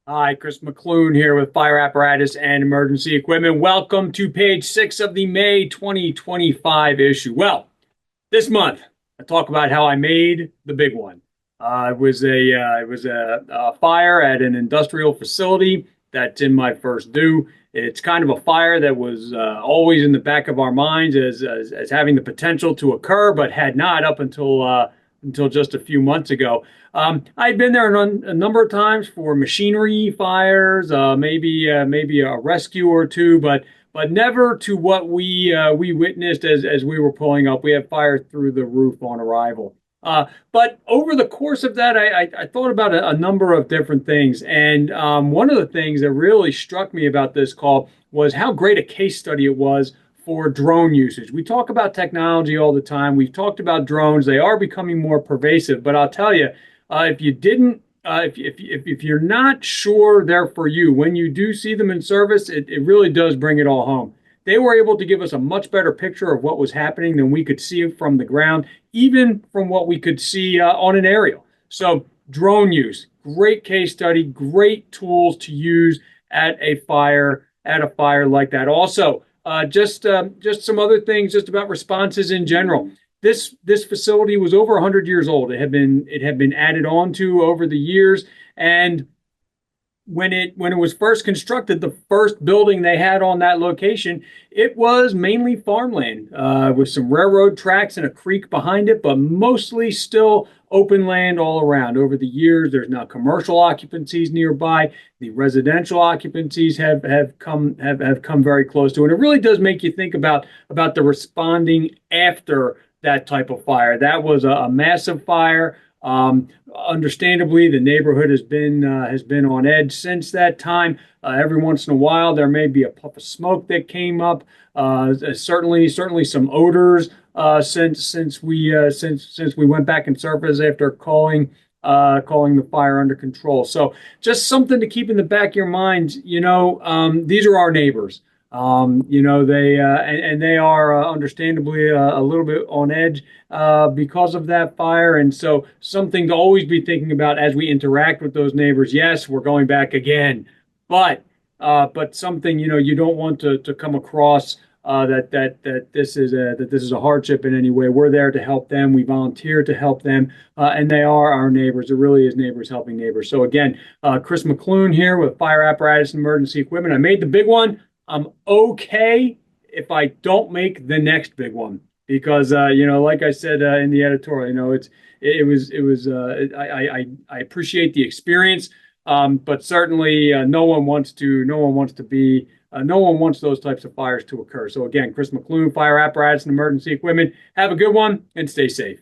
Hi, Chris McLoone here with Fire Apparatus and Emergency Equipment. Welcome to page 6 of the May 2025 issue. Well, this month I talk about how I made the big one. It was a fire at an industrial facility that's in my first due. It's kind of a fire that was always in the back of our minds as having the potential to occur, but had not up until just a few months ago. I'd been there a number of times for machinery fires, maybe a rescue or two, but never to what we witnessed as we were pulling up. We had fire through the roof on arrival. But over the course of that, I thought about a number of different things, and one of the things that really struck me about this call was how great a case study it was for drone usage. We talk about technology all the time. We've talked about drones. They are becoming more pervasive. But I'll tell you, if you didn't, if you're not sure they're for you, when you do see them in service, it really does bring it all home. They were able to give us a much better picture of what was happening than we could see from the ground, even from what we could see on an aerial. So drone use, great case study, great tools to use at a fire like that. Also, just some other things, just about responses in general. This facility was over 100 years old. It had been added on to over the years, and when it was first constructed, the first building they had on that location, it was mainly farmland with some railroad tracks and a creek behind it, but mostly still open land all around. Over the years, there's now commercial occupancies nearby. The residential occupancies have come very close to it. And it really does make you think about the responding after that type of fire. That was a massive fire. Understandably, the neighborhood has been on edge since that time. Every once in a while, there may be a puff of smoke that came up. Certainly some odors since we went back in surface after calling the fire under control. So just something to keep in the back of your mind. These are our neighbors. And they are understandably a little bit on edge because of that fire. And so something to always be thinking about as we interact with those neighbors. Yes, we're going back again, but something you don't want to come across that this is a hardship in any way. We're there to help them. We volunteer to help them, and they are our neighbors. It really is neighbors helping neighbors. So again, Chris McLoone here with Fire Apparatus and Emergency Equipment. I made the big one. I'm okay if I don't make the next big one because like I said in the editorial, I appreciate the experience, but certainly no one wants those types of fires to occur. So again, Chris McLoone, Fire Apparatus and Emergency Equipment. Have a good one and stay safe.